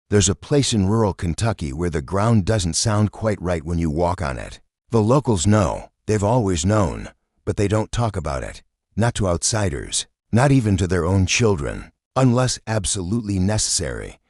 There's a place in rural Kentucky where the ground doesn't sound quite right when you walk on it. The locals know, they've always known, but they don't talk about it. Not to outsiders, not even to their own children, unless absolutely necessary.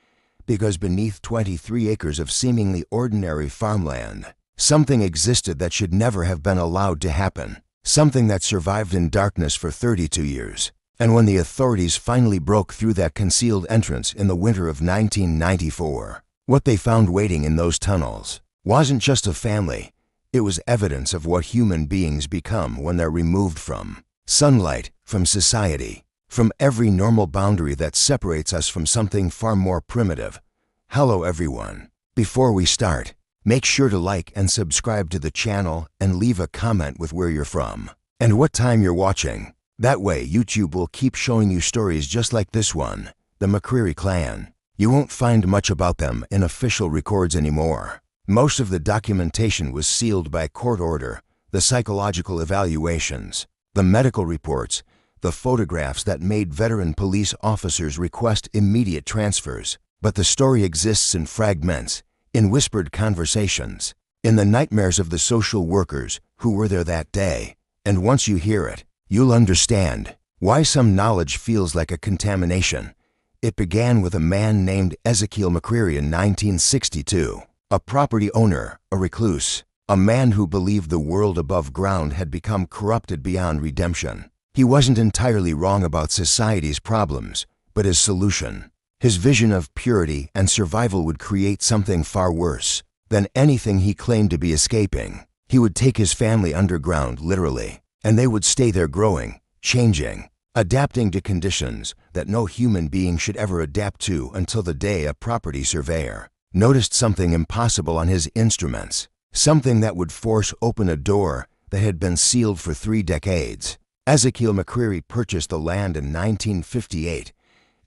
Because beneath 23 acres of seemingly ordinary farmland, something existed that should never have been allowed to happen. Something that survived in darkness for 32 years. And when the authorities finally broke through that concealed entrance in the winter of 1994, what they found waiting in those tunnels wasn't just a family. It was evidence of what human beings become when they're removed from sunlight, from society, from every normal boundary that separates us from something far more primitive. Hello everyone. Before we start, make sure to like and subscribe to the channel and leave a comment with where you're from and what time you're watching. That way YouTube will keep showing you stories just like this one, the McCreary Clan. You won't find much about them in official records anymore. Most of the documentation was sealed by court order, the psychological evaluations, the medical reports, the photographs that made veteran police officers request immediate transfers. But the story exists in fragments, in whispered conversations, in the nightmares of the social workers who were there that day. And once you hear it, you'll understand why some knowledge feels like a contamination. It began with a man named Ezekiel McCreary in 1962, a property owner, a recluse, a man who believed the world above ground had become corrupted beyond redemption. He wasn't entirely wrong about society's problems, but his solution, his vision of purity and survival would create something far worse than anything he claimed to be escaping. He would take his family underground, literally, and they would stay there growing, changing, adapting to conditions that no human being should ever adapt to until the day a property surveyor noticed something impossible on his instruments, something that would force open a door that had been sealed for 3 decades. Ezekiel McCreary purchased the land in 1958,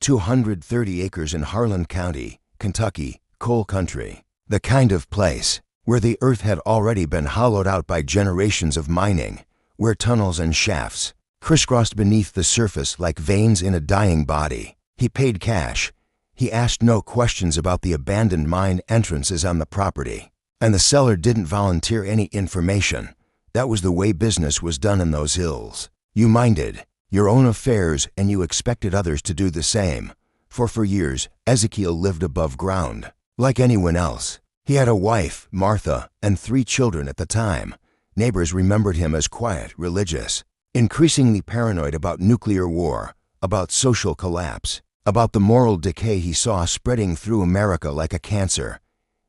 230 acres in Harlan County, Kentucky, coal country, the kind of place where the earth had already been hollowed out by generations of mining, where tunnels and shafts crisscrossed beneath the surface like veins in a dying body. He paid cash. He asked no questions about the abandoned mine entrances on the property. And the seller didn't volunteer any information. That was the way business was done in those hills. You minded your own affairs and you expected others to do the same. For years, Ezekiel lived above ground, like anyone else. He had a wife, Martha, and 3 children at the time. Neighbors remembered him as quiet, religious, increasingly paranoid about nuclear war, about social collapse, about the moral decay he saw spreading through America like a cancer.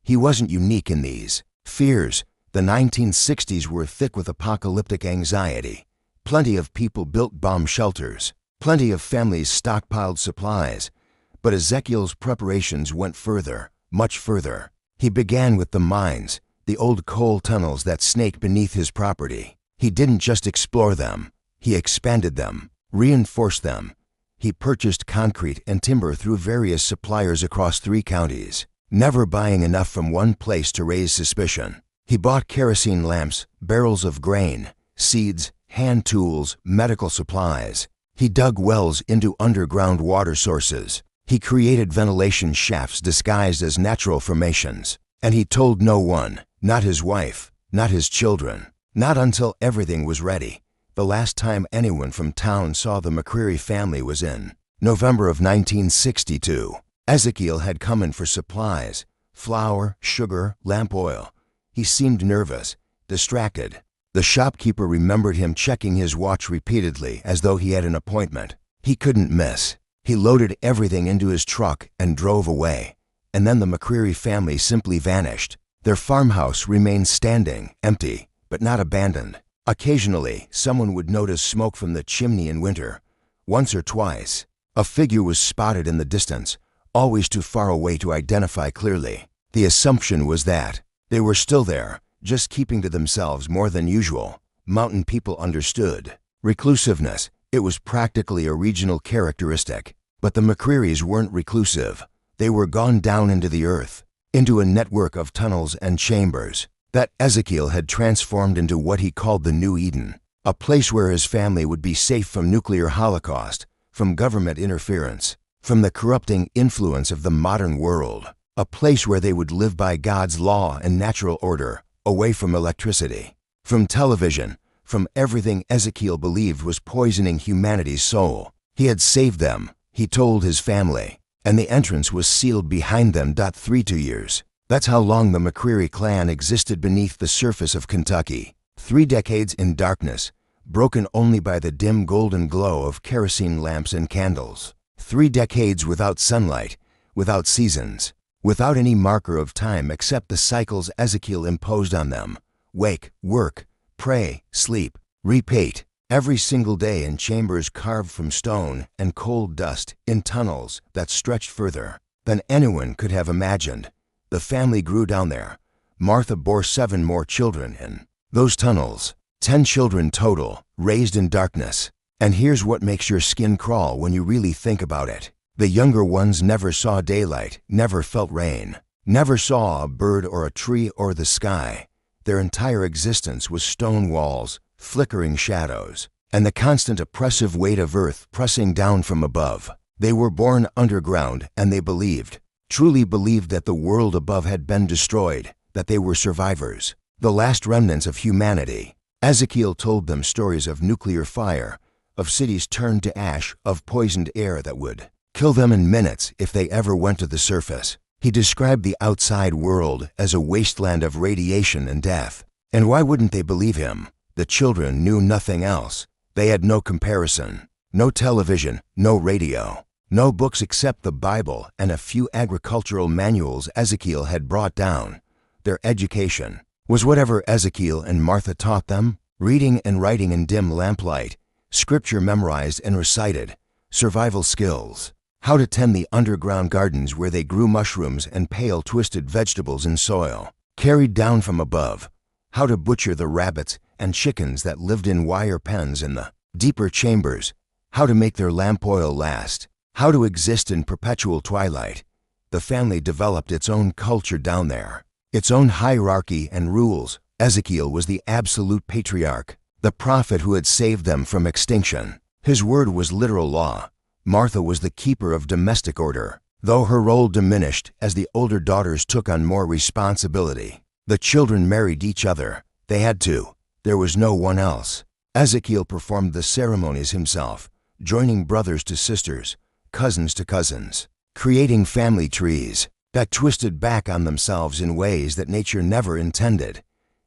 He wasn't unique in these fears. The 1960s were thick with apocalyptic anxiety. Plenty of people built bomb shelters. Plenty of families stockpiled supplies. But Ezekiel's preparations went further, much further. He began with the mines, the old coal tunnels that snake beneath his property. He didn't just explore them. He expanded them, reinforced them. He purchased concrete and timber through various suppliers across 3 counties, never buying enough from one place to raise suspicion. He bought kerosene lamps, barrels of grain, seeds, hand tools, medical supplies. He dug wells into underground water sources. He created ventilation shafts disguised as natural formations. And he told no one, not his wife, not his children, not until everything was ready. The last time anyone from town saw the McCreary family was in November of 1962. Ezekiel had come in for supplies, flour, sugar, lamp oil. He seemed nervous, distracted. The shopkeeper remembered him checking his watch repeatedly as though he had an appointment. He couldn't miss. He loaded everything into his truck and drove away. And then the McCreary family simply vanished. Their farmhouse remained standing, empty, but not abandoned. Occasionally, someone would notice smoke from the chimney in winter. Once or twice, a figure was spotted in the distance, always too far away to identify clearly. The assumption was that they were still there, just keeping to themselves more than usual. Mountain people understood reclusiveness. It was practically a regional characteristic. But the McCrearys weren't reclusive. They were gone down into the earth, into a network of tunnels and chambers that Ezekiel had transformed into what he called the New Eden, a place where his family would be safe from nuclear holocaust, from government interference, from the corrupting influence of the modern world. a place where they would live by God's law and natural order, away from electricity, from television, from everything Ezekiel believed was poisoning humanity's soul. He had saved them, he told his family, and the entrance was sealed behind them. 32 years. That's how long the McCreary Clan existed beneath the surface of Kentucky. 3 decades in darkness, broken only by the dim golden glow of kerosene lamps and candles. 3 decades without sunlight, without seasons, without any marker of time except the cycles Ezekiel imposed on them. Wake, work, pray, sleep, repeat, every single day in chambers carved from stone and cold dust, in tunnels that stretched further than anyone could have imagined. The family grew down there. Martha bore 7 more children in those tunnels. 10 children total, raised in darkness. And here's what makes your skin crawl when you really think about it. The younger ones never saw daylight, never felt rain, never saw a bird or a tree or the sky. Their entire existence was stone walls, flickering shadows, and the constant oppressive weight of earth pressing down from above. They were born underground, and they believed, truly believed, that the world above had been destroyed, that they were survivors, the last remnants of humanity. Ezekiel told them stories of nuclear fire, of cities turned to ash, of poisoned air that would kill them in minutes if they ever went to the surface. He described the outside world as a wasteland of radiation and death. And why wouldn't they believe him? The children knew nothing else. They had no comparison, no television, no radio, no books except the Bible and a few agricultural manuals Ezekiel had brought down. Their education was whatever Ezekiel and Martha taught them, reading and writing in dim lamplight, scripture memorized and recited, survival skills, how to tend the underground gardens where they grew mushrooms and pale twisted vegetables in soil, carried down from above, how to butcher the rabbits and chickens that lived in wire pens in the deeper chambers, how to make their lamp oil last, how to exist in perpetual twilight. The family developed its own culture down there, its own hierarchy and rules. Ezekiel was the absolute patriarch, the prophet who had saved them from extinction. His word was literal law. Martha was the keeper of domestic order, though her role diminished as the older daughters took on more responsibility. The children married each other. They had to. There was no one else. Ezekiel performed the ceremonies himself, joining brothers to sisters, cousins to cousins, creating family trees that twisted back on themselves in ways that nature never intended.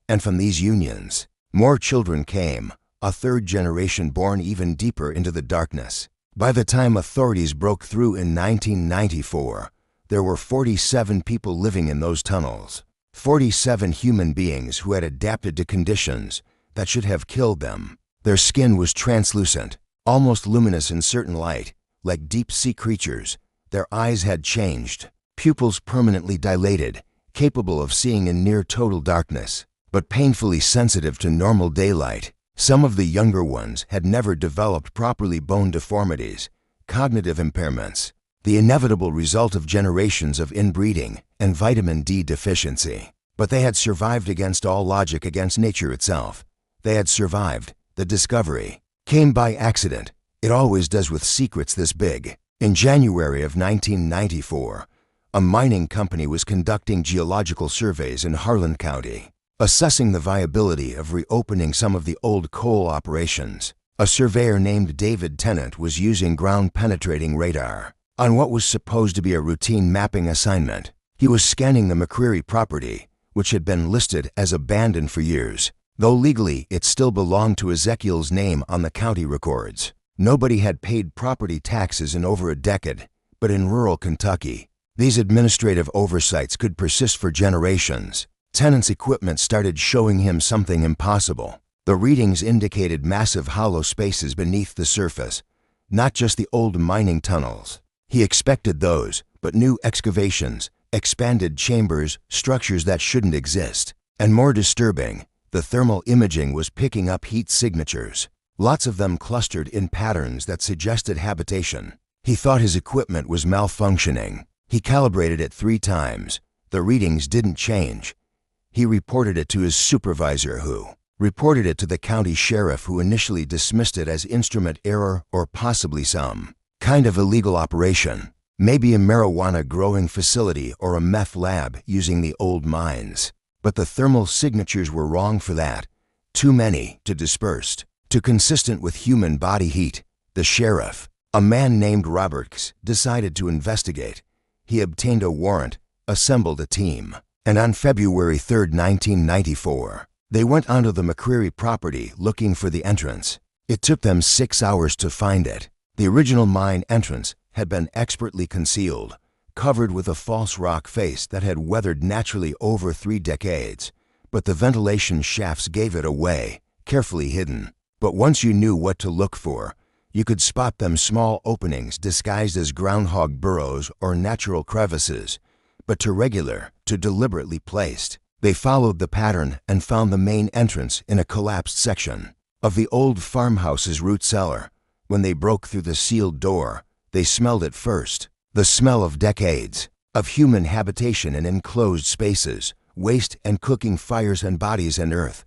And from these unions, more children came, a 3rd generation born even deeper into the darkness. By the time authorities broke through in 1994, there were 47 people living in those tunnels. 47 human beings who had adapted to conditions that should have killed them. Their skin was translucent, almost luminous in certain light, like deep-sea creatures. Their eyes had changed, pupils permanently dilated, capable of seeing in near total darkness, but painfully sensitive to normal daylight. Some of the younger ones had never developed properly bone deformities, cognitive impairments, the inevitable result of generations of inbreeding and vitamin D deficiency. But they had survived against all logic, against nature itself. They had survived. The discovery came by accident. It always does with secrets this big. In January of 1994, a mining company was conducting geological surveys in Harlan County, assessing the viability of reopening some of the old coal operations. A surveyor named David Tennant was using ground-penetrating radar on what was supposed to be a routine mapping assignment. He was scanning the McCreary property, which had been listed as abandoned for years, though legally it still belonged to Ezekiel's name on the county records. Nobody had paid property taxes in over a decade, but in rural Kentucky, these administrative oversights could persist for generations. Tennant's equipment started showing him something impossible. The readings indicated massive hollow spaces beneath the surface, not just the old mining tunnels. He expected those, but new excavations, expanded chambers, structures that shouldn't exist. And more disturbing, the thermal imaging was picking up heat signatures, lots of them clustered in patterns that suggested habitation. He thought his equipment was malfunctioning. He calibrated it 3 times. The readings didn't change. He reported it to his supervisor, who reported it to the county sheriff, who initially dismissed it as instrument error or possibly some kind of illegal operation. Maybe a marijuana growing facility or a meth lab using the old mines. But the thermal signatures were wrong for that. Too many, too dispersed, too consistent with human body heat. The sheriff, a man named Roberts, decided to investigate. He obtained a warrant, assembled a team, and on February 3, 1994, they went onto the McCreary property looking for the entrance. It took them 6 hours to find it. The original mine entrance had been expertly concealed, covered with a false rock face that had weathered naturally over 3 decades. But the ventilation shafts gave it away, carefully hidden. But once you knew what to look for, you could spot them small openings disguised as groundhog burrows or natural crevices, but too regular, too deliberately placed. They followed the pattern and found the main entrance in a collapsed section of the old farmhouse's root cellar. When they broke through the sealed door, they smelled it first. The smell of decades, of human habitation in enclosed spaces, waste and cooking fires and bodies and earth.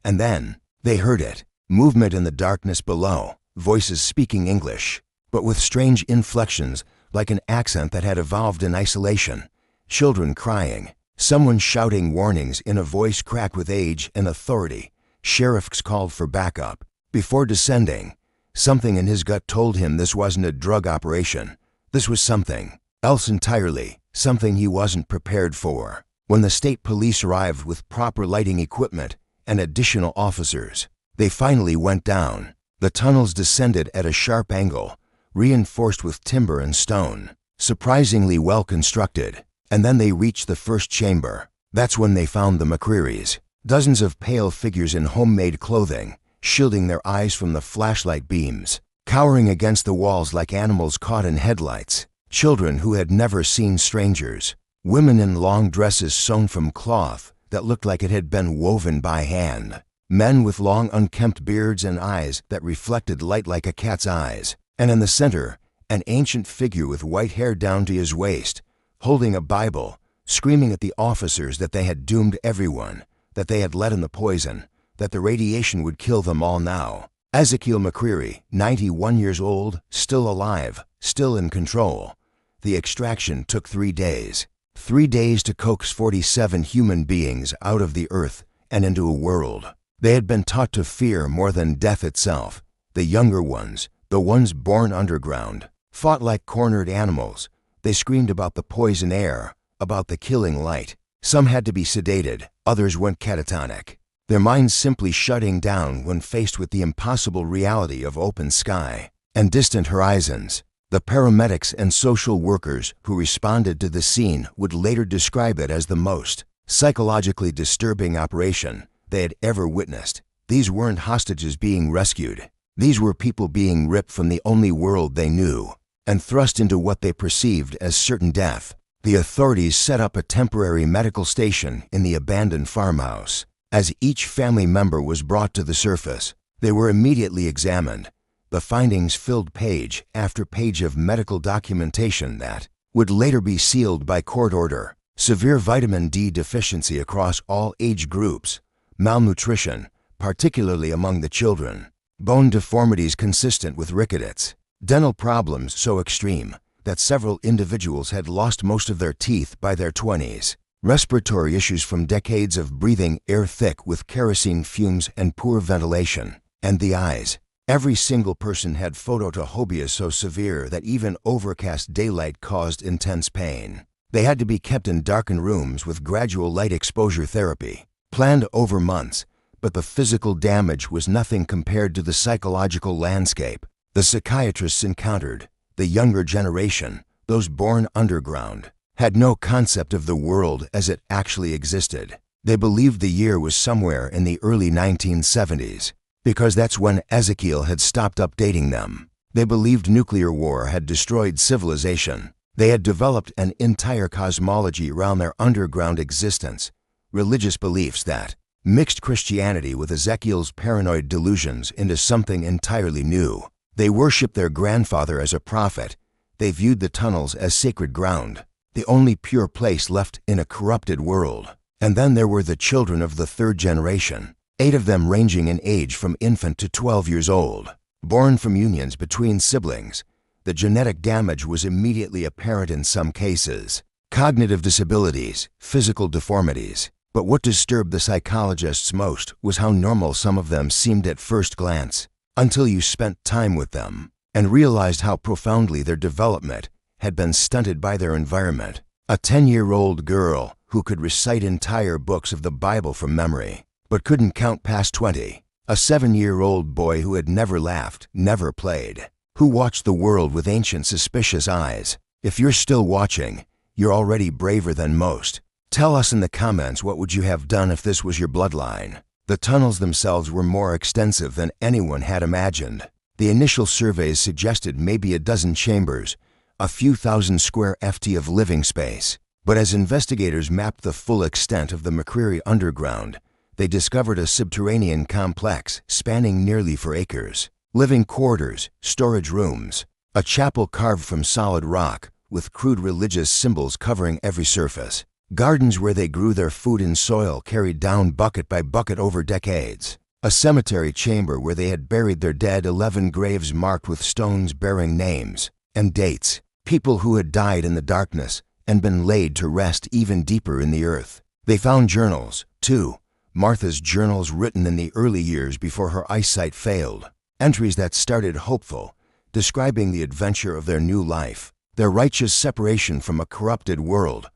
And then, they heard it. Movement in the darkness below, voices speaking English, but with strange inflections like an accent that had evolved in isolation. Children crying, someone shouting warnings in a voice cracked with age and authority. Sheriffs called for backup. Before descending, something in his gut told him this wasn't a drug operation. This was something else entirely, something he wasn't prepared for. When the state police arrived with proper lighting equipment and additional officers, they finally went down. The tunnels descended at a sharp angle, reinforced with timber and stone, surprisingly well constructed. And then they reached the first chamber. That's when they found the McCrearys. Dozens of pale figures in homemade clothing, shielding their eyes from the flashlight beams, cowering against the walls like animals caught in headlights. Children who had never seen strangers. Women in long dresses sewn from cloth that looked like it had been woven by hand. Men with long unkempt beards and eyes that reflected light like a cat's eyes. And in the center, an ancient figure with white hair down to his waist, holding a Bible, screaming at the officers that they had doomed everyone, that they had let in the poison, that the radiation would kill them all now. Ezekiel McCreary, 91 years old, still alive, still in control. The extraction took 3 days. 3 days to coax 47 human beings out of the earth and into a world they had been taught to fear more than death itself. The younger ones, the ones born underground, fought like cornered animals. They screamed about the poison air, about the killing light. Some had to be sedated, others went catatonic, their minds simply shutting down when faced with the impossible reality of open sky and distant horizons. The paramedics and social workers who responded to the scene would later describe it as the most psychologically disturbing operation they had ever witnessed. These weren't hostages being rescued. These were people being ripped from the only world they knew and thrust into what they perceived as certain death. The authorities set up a temporary medical station in the abandoned farmhouse. As each family member was brought to the surface, they were immediately examined. The findings filled page after page of medical documentation that would later be sealed by court order. Severe vitamin D deficiency across all age groups, malnutrition, particularly among the children, bone deformities consistent with rickets, dental problems so extreme that several individuals had lost most of their teeth by their 20s, respiratory issues from decades of breathing air thick with kerosene fumes and poor ventilation, and the eyes. Every single person had photophobia so severe that even overcast daylight caused intense pain. They had to be kept in darkened rooms with gradual light exposure therapy, planned over months, but the physical damage was nothing compared to the psychological landscape the psychiatrists encountered. The younger generation, those born underground, had no concept of the world as it actually existed. They believed the year was somewhere in the early 1970s, because that's when Ezekiel had stopped updating them. They believed nuclear war had destroyed civilization. They had developed an entire cosmology around their underground existence, religious beliefs that mixed Christianity with Ezekiel's paranoid delusions into something entirely new. They worshipped their grandfather as a prophet. They viewed the tunnels as sacred ground, the only pure place left in a corrupted world. And then there were the children of the third generation, 8 of them ranging in age from infant to 12 years old, born from unions between siblings. The genetic damage was immediately apparent in some cases. Cognitive disabilities, physical deformities. But what disturbed the psychologists most was how normal some of them seemed at first glance, until you spent time with them and realized how profoundly their development had been stunted by their environment. A 10-year-old girl who could recite entire books of the Bible from memory, but couldn't count past 20. A 7-year-old boy who had never laughed, never played, who watched the world with ancient suspicious eyes. If you're still watching, you're already braver than most. Tell us in the comments, what would you have done if this was your bloodline? The tunnels themselves were more extensive than anyone had imagined. The initial surveys suggested maybe a dozen chambers, a few thousand square ft of living space. But as investigators mapped the full extent of the McCreary underground, they discovered a subterranean complex spanning nearly 4 acres. Living quarters, storage rooms, a chapel carved from solid rock with crude religious symbols covering every surface. Gardens where they grew their food in soil carried down bucket by bucket over decades. A cemetery chamber where they had buried their dead, 11 graves marked with stones bearing names and dates. People who had died in the darkness and been laid to rest even deeper in the earth. They found journals, too. Martha's journals written in the early years before her eyesight failed. Entries that started hopeful, describing the adventure of their new life, their righteous separation from a corrupted world.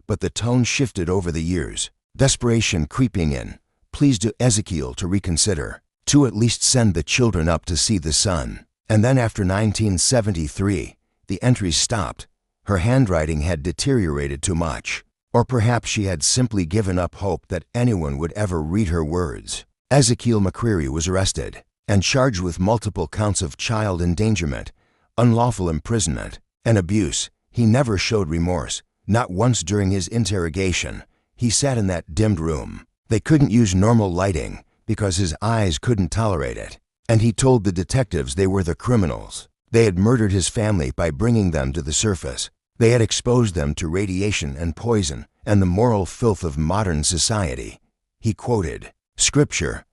But the tone shifted over the years, desperation creeping in, pleas to Ezekiel to reconsider, to at least send the children up to see the sun. And then after 1973, the entries stopped. Her handwriting had deteriorated too much. Or perhaps she had simply given up hope that anyone would ever read her words. Ezekiel McCreary was arrested and charged with multiple counts of child endangerment, unlawful imprisonment, and abuse. He never showed remorse. Not once during his interrogation. He sat in that dimmed room. They couldn't use normal lighting because his eyes couldn't tolerate it. And he told the detectives they were the criminals. They had murdered his family by bringing them to the surface. They had exposed them to radiation and poison and the moral filth of modern society. He quoted scripture.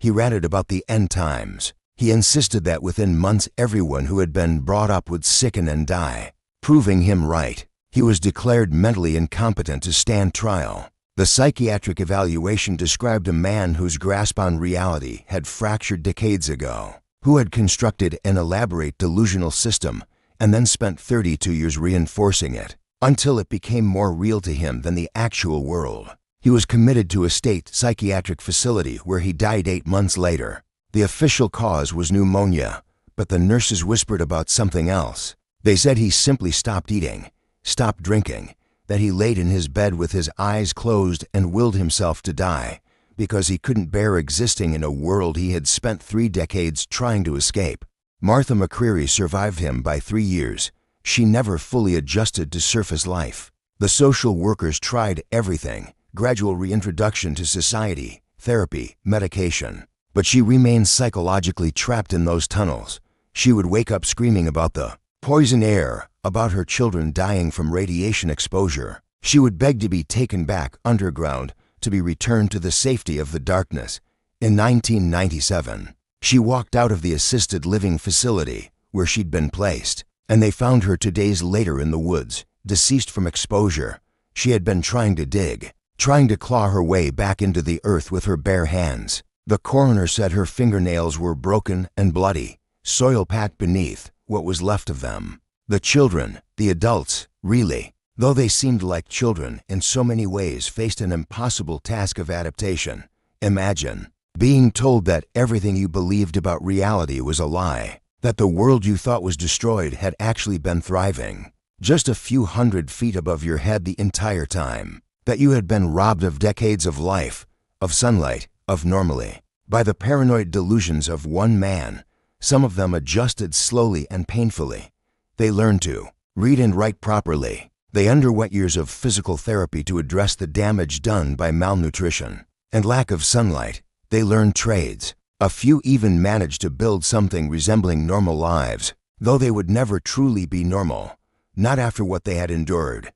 He ranted about the end times. He insisted that within months everyone who had been brought up would sicken and die, proving him right. He was declared mentally incompetent to stand trial. The psychiatric evaluation described a man whose grasp on reality had fractured decades ago, who had constructed an elaborate delusional system and then spent 32 years reinforcing it until it became more real to him than the actual world. He was committed to a state psychiatric facility where he died 8 months later. The official cause was pneumonia, but the nurses whispered about something else. They said he simply stopped eating, stopped drinking, that he laid in his bed with his eyes closed and willed himself to die because he couldn't bear existing in a world he had spent 3 decades trying to escape. Martha McCreary survived him by 3 years. She never fully adjusted to surface life. The social workers tried everything, gradual reintroduction to society, therapy, medication. But she remained psychologically trapped in those tunnels. She would wake up screaming about the poison air, about her children dying from radiation exposure. She would beg to be taken back underground, to be returned to the safety of the darkness. In 1997, she walked out of the assisted living facility where she'd been placed, and they found her 2 days later in the woods, deceased from exposure. She had been trying to dig, trying to claw her way back into the earth with her bare hands. The coroner said her fingernails were broken and bloody, soil packed beneath what was left of them. The children, the adults, really, though they seemed like children in so many ways, faced an impossible task of adaptation. Imagine being told that everything you believed about reality was a lie, that the world you thought was destroyed had actually been thriving, just a few hundred feet above your head the entire time, that you had been robbed of decades of life, of sunlight, of normally, by the paranoid delusions of one man. Some of them adjusted slowly and painfully. They learned to read and write properly. They underwent years of physical therapy to address the damage done by malnutrition and lack of sunlight. They learned trades. A few even managed to build something resembling normal lives, though they would never truly be normal, not after what they had endured.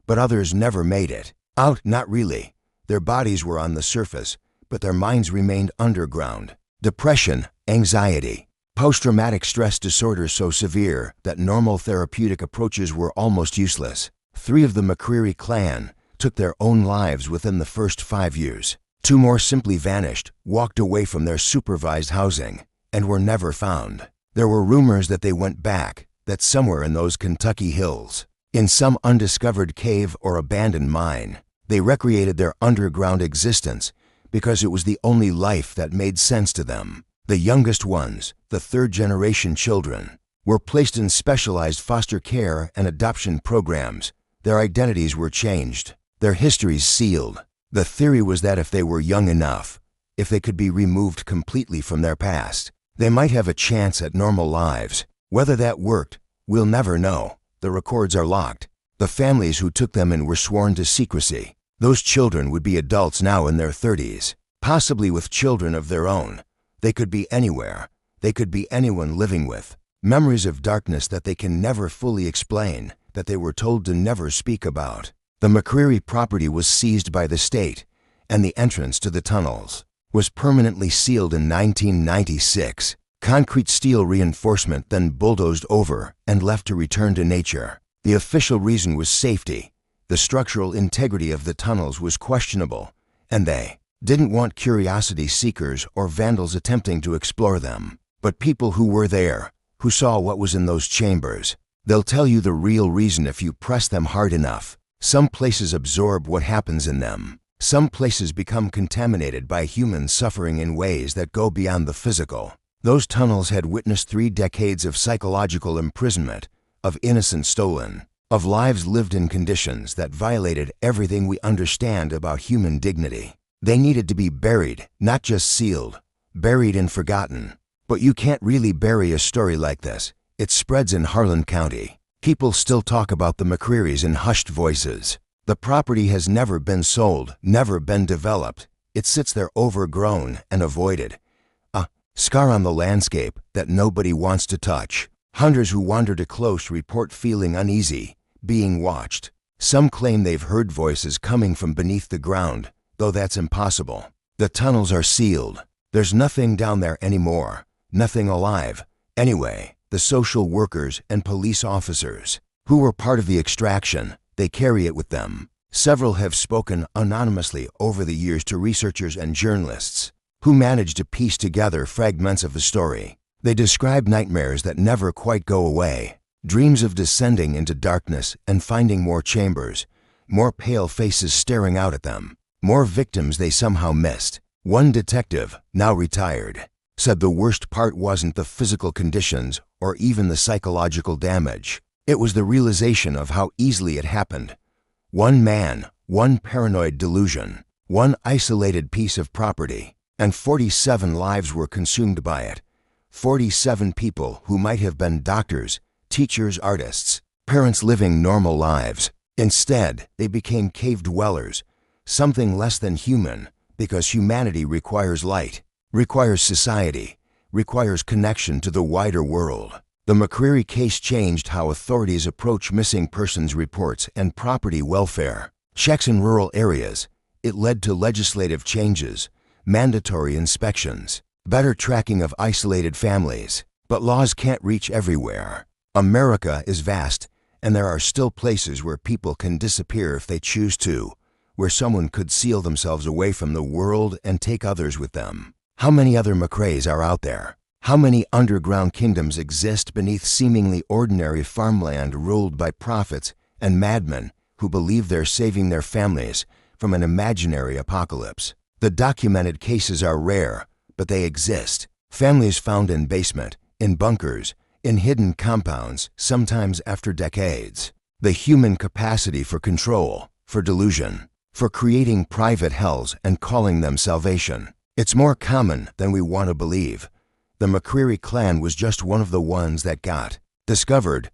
But others never made it out, not really. Their bodies were on the surface, but their minds remained underground. Depression, anxiety, Post-traumatic stress disorder so severe that normal therapeutic approaches were almost useless. 3 of the McCreary clan took their own lives within the first 5 years. 2 more simply vanished, walked away from their supervised housing, and were never found. There were rumors that they went back, that somewhere in those Kentucky hills, in some undiscovered cave or abandoned mine, they recreated their underground existence because it was the only life that made sense to them. The youngest ones, the 3rd-generation children, were placed in specialized foster care and adoption programs. Their identities were changed, their histories sealed. The theory was that if they were young enough, if they could be removed completely from their past, they might have a chance at normal lives. Whether that worked, we'll never know. The records are locked. The families who took them in were sworn to secrecy. Those children would be adults now in their 30s, possibly with children of their own. They could be anywhere. They could be anyone living with memories of darkness that they can never fully explain, that they were told to never speak about. The McCreary property was seized by the state, and the entrance to the tunnels was permanently sealed in 1996. Concrete steel reinforcement then bulldozed over and left to return to nature. The official reason was safety. The structural integrity of the tunnels was questionable, and they didn't want curiosity seekers or vandals attempting to explore them. But people who were there, who saw what was in those chambers, they'll tell you the real reason if you press them hard enough. Some places absorb what happens in them. Some places become contaminated by human suffering in ways that go beyond the physical. Those tunnels had witnessed 3 decades of psychological imprisonment, of innocence stolen, of lives lived in conditions that violated everything we understand about human dignity. They needed to be buried, not just sealed, buried and forgotten. But you can't really bury a story like this. It spreads in Harlan County. People still talk about the McCrearys in hushed voices. The property has never been sold, never been developed. It sits there overgrown and avoided. A scar on the landscape that nobody wants to touch. Hunters who wander too close report feeling uneasy, being watched. Some claim they've heard voices coming from beneath the ground, though that's impossible. The tunnels are sealed. There's nothing down there anymore, nothing alive. Anyway, the social workers and police officers who were part of the extraction, they carry it with them. Several have spoken anonymously over the years to researchers and journalists who managed to piece together fragments of the story. They describe nightmares that never quite go away, dreams of descending into darkness and finding more chambers, more pale faces staring out at them, more victims they somehow missed. One detective, now retired, said the worst part wasn't the physical conditions or even the psychological damage. It was the realization of how easily it happened. One man, one paranoid delusion, one isolated piece of property, and 47 lives were consumed by it. 47 people who might have been doctors, teachers, artists, parents living normal lives. Instead, they became cave dwellers, something less than human, because humanity requires light, requires society, requires connection to the wider world. The McCreary case changed how authorities approach missing persons reports and property welfare checks in rural areas. It led to legislative changes, mandatory inspections, better tracking of isolated families. But laws can't reach everywhere. America is vast, and there are still places where people can disappear if they choose to, where someone could seal themselves away from the world and take others with them. How many other McCrays are out there? How many underground kingdoms exist beneath seemingly ordinary farmland ruled by prophets and madmen who believe they're saving their families from an imaginary apocalypse? The documented cases are rare, but they exist. Families found in basement, in bunkers, in hidden compounds, sometimes after decades. The human capacity for control, for delusion, for creating private hells and calling them salvation. It's more common than we want to believe. The McCreary clan was just one of the ones that got discovered,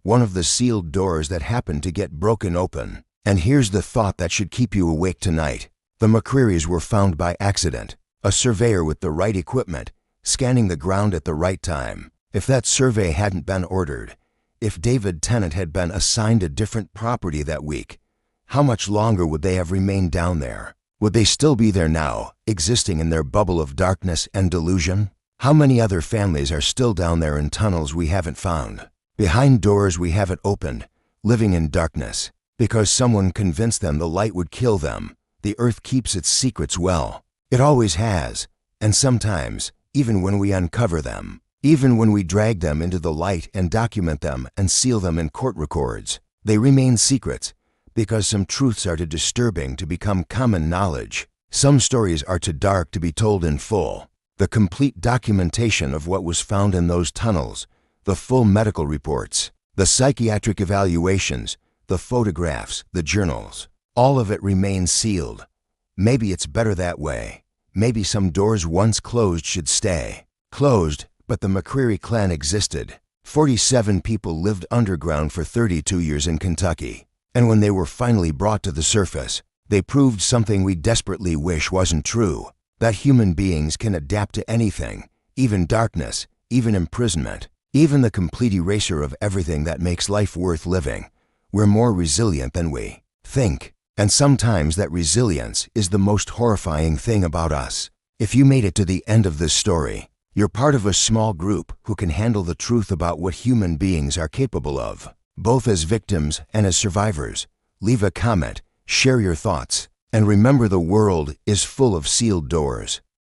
one of the sealed doors that happened to get broken open. And here's the thought that should keep you awake tonight. The McCrearys were found by accident. A surveyor with the right equipment, scanning the ground at the right time. If that survey hadn't been ordered, if David Tennant had been assigned a different property that week, how much longer would they have remained down there? Would they still be there now, existing in their bubble of darkness and delusion? How many other families are still down there in tunnels we haven't found, behind doors we haven't opened, living in darkness, because someone convinced them the light would kill them? The earth keeps its secrets well. It always has, and sometimes, even when we uncover them, even when we drag them into the light and document them and seal them in court records, they remain secrets because some truths are too disturbing to become common knowledge. Some stories are too dark to be told in full. The complete documentation of what was found in those tunnels, the full medical reports, the psychiatric evaluations, the photographs, the journals, all of it remains sealed. Maybe it's better that way. Maybe some doors once closed should stay closed, but the McCreary Clan existed. 47 people lived underground for 32 years in Kentucky. And when they were finally brought to the surface, they proved something we desperately wish wasn't true, that human beings can adapt to anything, even darkness, even imprisonment, even the complete erasure of everything that makes life worth living. We're more resilient than we think. And sometimes that resilience is the most horrifying thing about us. If you made it to the end of this story, you're part of a small group who can handle the truth about what human beings are capable of, both as victims and as survivors. Leave a comment, share your thoughts, and remember the world is full of sealed doors.